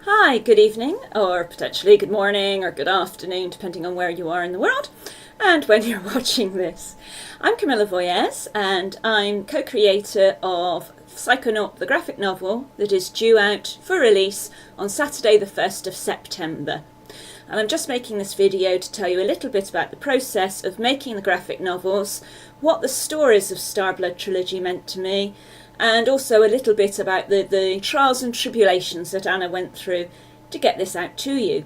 Hi, good evening, or potentially good morning or good afternoon, depending on where you are in the world and when you're watching this. I'm Camilla Voyes, and I'm co-creator of Psychonaut, the graphic novel that is due out for release on Saturday the 1st of September. And I'm just making this video to tell you a little bit about the process of making the graphic novels, what the stories of Starblood trilogy meant to me, and also a little bit about the trials and tribulations that Anna went through to get this out to you.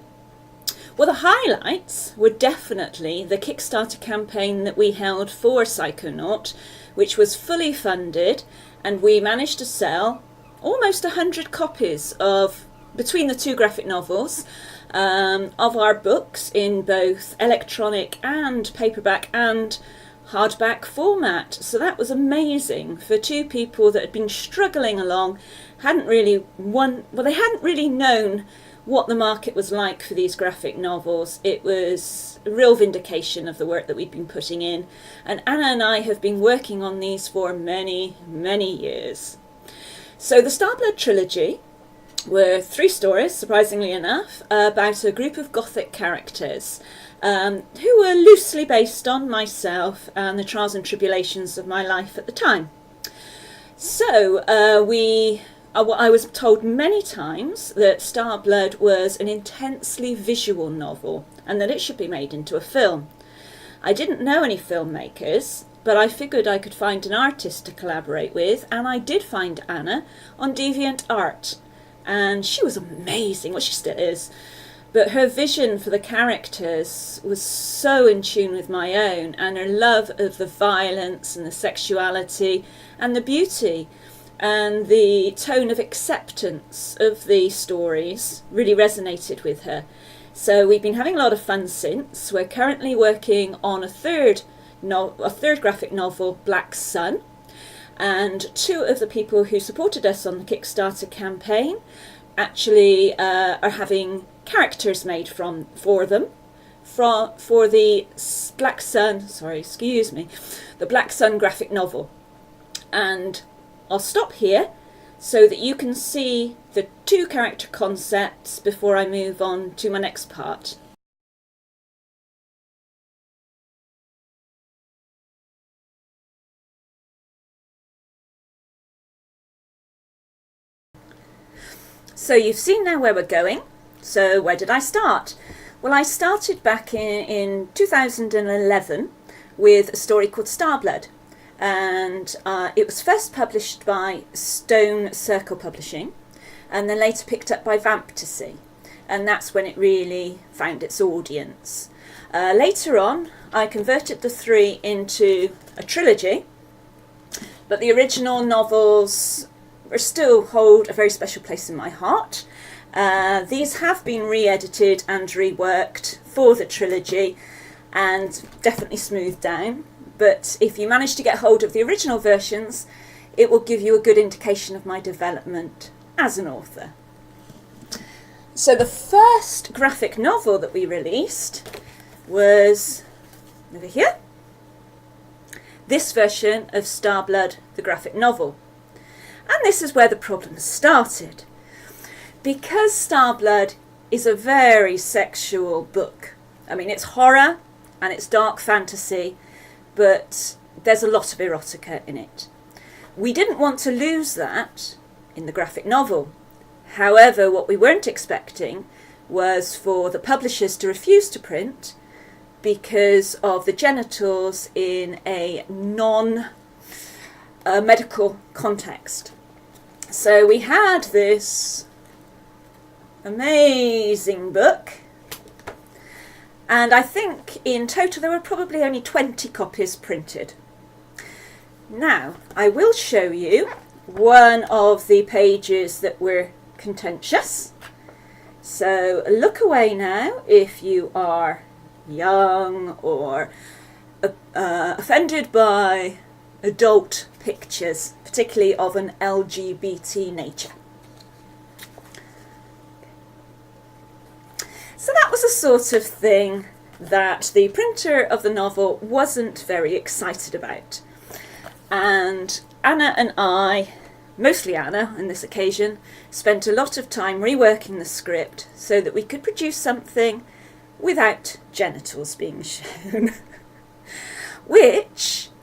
Well, the highlights were definitely the Kickstarter campaign that we held for Psychonaut, which was fully funded, and we managed to sell almost 100 copies of, between the two graphic novels, of our books in both electronic and paperback and hardback format. So that was amazing for two people that had been struggling along, they hadn't really known what the market was like for these graphic novels. It was a real vindication of the work that we'd been putting in, and Anna and I have been working on these for many years. So the Starblood trilogy were 3 stories, surprisingly enough, about a group of Gothic characters who were loosely based on myself and the trials and tribulations of my life at the time. So I was told many times that Starblood was an intensely visual novel and that it should be made into a film. I didn't know any filmmakers, but I figured I could find an artist to collaborate with, and I did find Anna on DeviantArt. And she was amazing, well, she still is, but her vision for the characters was so in tune with my own, and her love of the violence and the sexuality and the beauty and the tone of acceptance of the stories really resonated with her. So we've been having a lot of fun since. We're currently working on a third graphic novel, Black Sun, and 2 of the people who supported us on the Kickstarter campaign actually are having characters made for them for the Black Sun, the Black Sun graphic novel. And I'll stop here so that you can see the 2 character concepts before I move on to my next part. So you've seen now where we're going. So where did I start? Well, I started back in 2011 with a story called Starblood, and it was first published by Stone Circle Publishing and then later picked up by Vamptasy, and that's when it really found its audience. Later on I converted the 3 into a trilogy, but the original novels still hold a very special place in my heart. These have been re-edited and reworked for the trilogy and definitely smoothed down, but if you manage to get hold of the original versions, it will give you a good indication of my development as an author. So the first graphic novel that we released was over here, this version of Starblood, the graphic novel. And this is where the problem started. Because Starblood is a very sexual book. I mean, it's horror and it's dark fantasy, but there's a lot of erotica in it. We didn't want to lose that in the graphic novel. However, what we weren't expecting was for the publishers to refuse to print because of the genitals in a non-medical context. So we had this amazing book, and I think in total there were probably only 20 copies printed. Now I will show you one of the pages that were contentious, so look away now if you are young or offended by adult pictures, particularly of an LGBT nature. So that was the sort of thing that the printer of the novel wasn't very excited about. And Anna and I mostly Anna on this occasion, spent a lot of time reworking the script so that we could produce something without genitals being shown,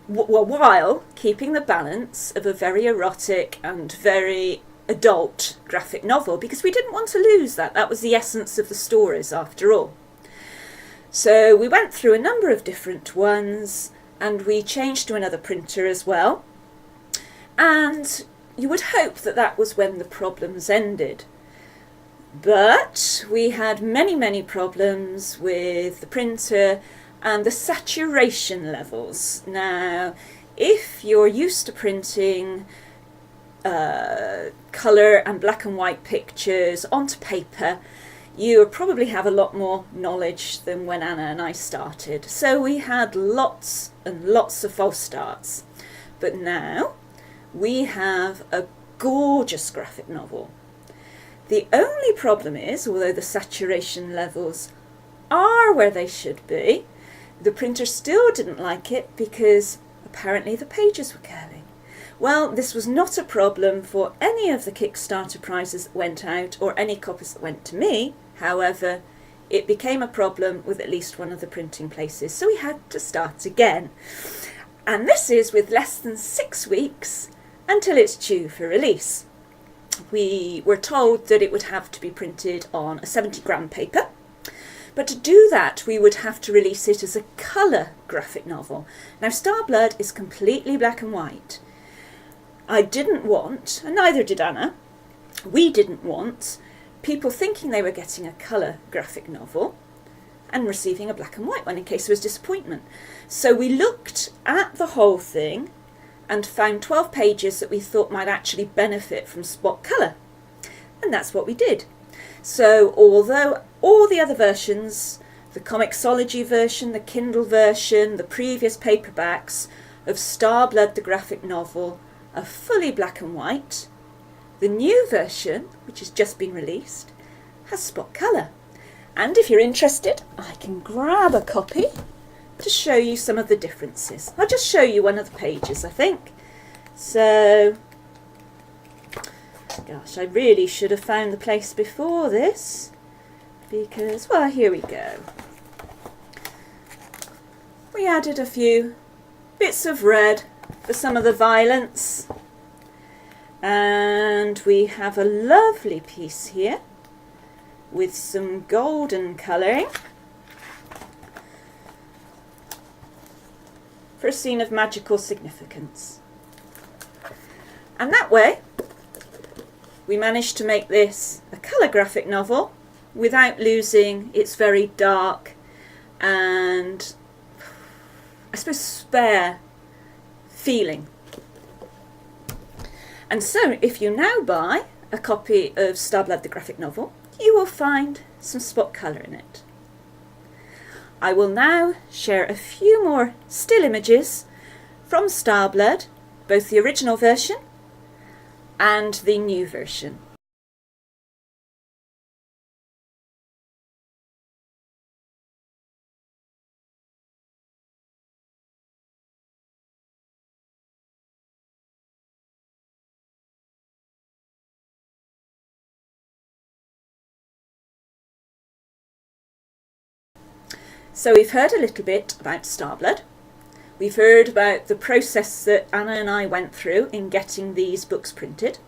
while keeping the balance of a very erotic and very adult graphic novel, because we didn't want to lose that. That was the essence of the stories, after all. So we went through a number of different ones, and we changed to another printer as well. And you would hope that that was when the problems ended. But we had many problems with the printer and the saturation levels. Now, if you're used to printing colour and black and white pictures onto paper, you probably have a lot more knowledge than when Anna and I started. So we had lots and lots of false starts. But now we have a gorgeous graphic novel. The only problem is, although the saturation levels are where they should be, the printer still didn't like it because apparently the pages were curling. Well, this was not a problem for any of the Kickstarter prizes that went out or any copies that went to me. However, it became a problem with at least one of the printing places, so we had to start again. And this is with less than 6 weeks until it's due for release. We were told that it would have to be printed on a 70-gram paper, but to do that we would have to release it as a colour graphic novel. Now, Starblood is completely black and white. I didn't want, and neither did Anna, we didn't want people thinking they were getting a colour graphic novel and receiving a black and white one in case there was disappointment. So we looked at the whole thing and found 12 pages that we thought might actually benefit from spot colour. And that's what we did. So although all the other versions, the Comixology version, the Kindle version, the previous paperbacks of Starblood the graphic novel are fully black and white, the new version, which has just been released, has spot colour. And if you're interested, I can grab a copy to show you some of the differences. I'll just show you one of the pages, I think. So, gosh, I really should have found the place before this, because, well, here we go. We added a few bits of red for some of the violence, and we have a lovely piece here with some golden colouring for a scene of magical significance. And that way we managed to make this a colour graphic novel without losing its very dark and, I suppose, spare feeling. And so if you now buy a copy of Starblood the graphic novel, you will find some spot colour in it. I will now share a few more still images from Starblood, both the original version and the new version. So we've heard a little bit about Starblood. We've heard about the process that Anna and I went through in getting these books printed.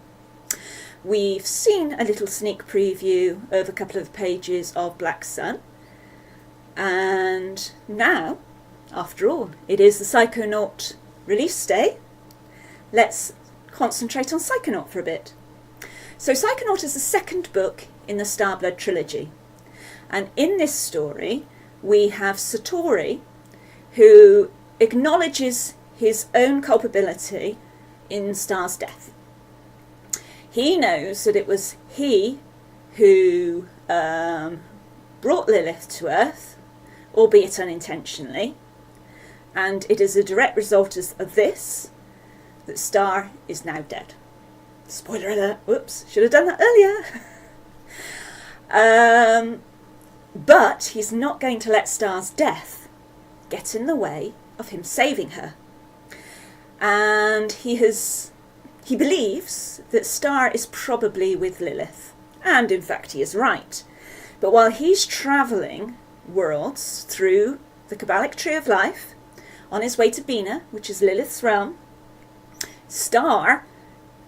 We've seen a little sneak preview of a couple of pages of Black Sun. And now, after all, it is the Psychonaut release day. Let's concentrate on Psychonaut for a bit. So Psychonaut is the second book in the Starblood trilogy. And in this story, we have Satori, who acknowledges his own culpability in Star's death. He knows that it was he who brought Lilith to Earth, albeit unintentionally, and it is a direct result of this that Star is now dead. Spoiler alert, whoops, should have done that earlier. But he's not going to let Star's death get in the way of him saving her. And he has he believes that Star is probably with Lilith, and in fact he is right. But while he's travelling worlds through the Kabbalic Tree of Life, on his way to Bina, which is Lilith's realm, Star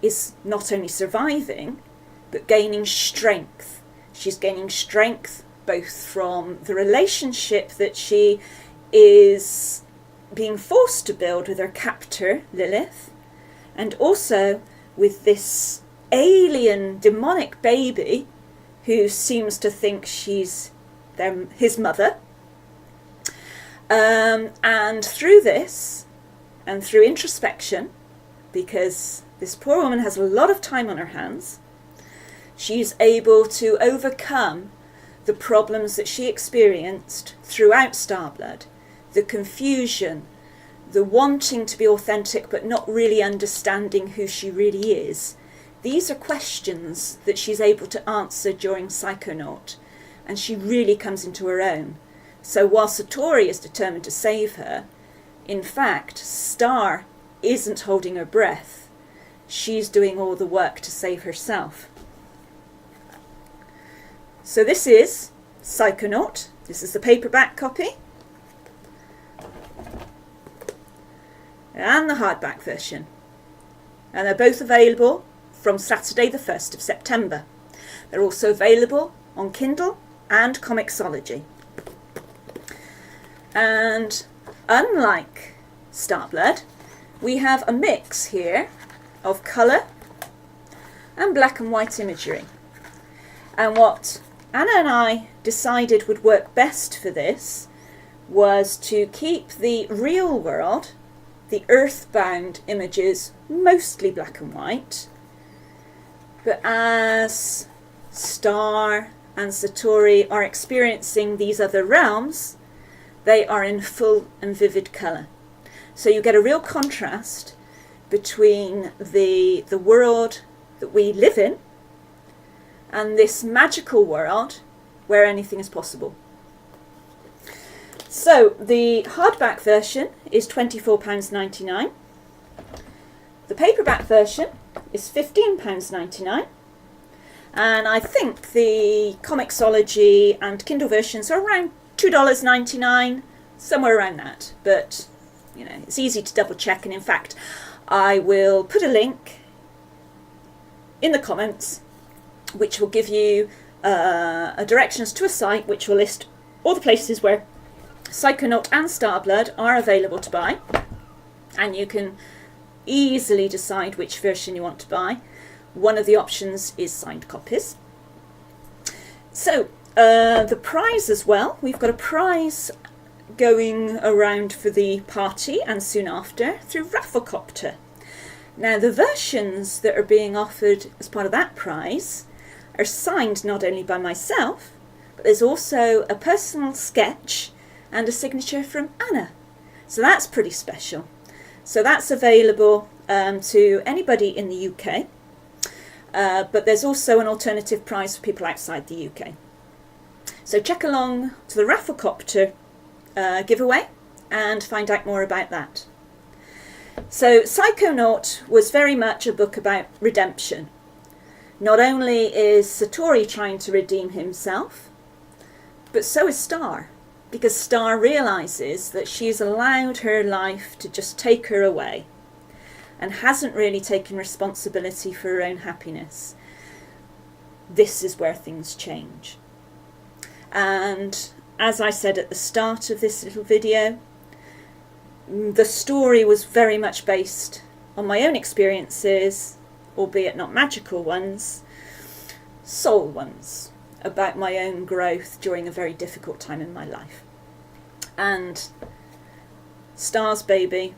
is not only surviving, but gaining strength. She's gaining strength both from the relationship that she is being forced to build with her captor, Lilith, and also with this alien demonic baby who seems to think she's his mother. And through this, and through introspection, because this poor woman has a lot of time on her hands, she's able to overcome the problems that she experienced throughout Starblood, the confusion, the wanting to be authentic but not really understanding who she really is. These are questions that she's able to answer during Psychonaut, and she really comes into her own. So while Satori is determined to save her, in fact, Star isn't holding her breath. She's doing all the work to save herself. So this is Psychonaut. This is the paperback copy. And the hardback version. And they're both available from Saturday the 1st of September. They're also available on Kindle and Comixology. And unlike Starblood, we have a mix here of colour and black and white imagery. And what Anna and I decided would work best for this was to keep the real world, the earthbound images, mostly black and white. But as Star and Satori are experiencing these other realms, they are in full and vivid colour. So you get a real contrast between the world that we live in and this magical world where anything is possible. So the hardback version is £24.99. The paperback version is £15.99. And I think the Comixology and Kindle versions are around $2.99, somewhere around that. But, you know, it's easy to double check. And in fact, I will put a link in the comments which will give you a directions to a site which will list all the places where Psychonaut and Starblood are available to buy. And you can easily decide which version you want to buy. One of the options is signed copies. So, the prize as well. We've got a prize going around for the party and soon after through Rafflecopter. Now, the versions that are being offered as part of that prize are signed not only by myself, but there's also a personal sketch and a signature from Anna. So that's pretty special. So that's available to anybody in the UK. But there's also an alternative prize for people outside the UK. So check along to the Rafflecopter giveaway and find out more about that. So Psychonaut was very much a book about redemption. Not only is Satori trying to redeem himself, but so is Star, because Star realises that she's allowed her life to just take her away and hasn't really taken responsibility for her own happiness. This is where things change. And as I said at the start of this little video, the story was very much based on my own experiences, albeit not magical ones, soul ones, about my own growth during a very difficult time in my life. And Star's baby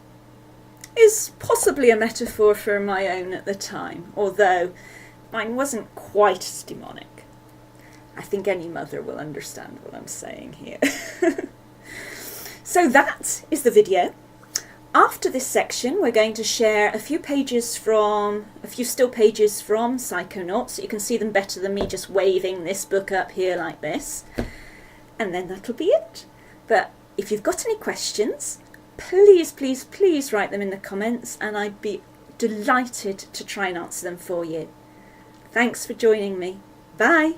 is possibly a metaphor for my own at the time, although mine wasn't quite as demonic. I think any mother will understand what I'm saying here. So that is the video. After this section, we're going to share a few still pages from Psychonaut, so you can see them better than me just waving this book up here like this. And then that'll be it. But if you've got any questions, please, please, please write them in the comments, and I'd be delighted to try and answer them for you. Thanks for joining me. Bye.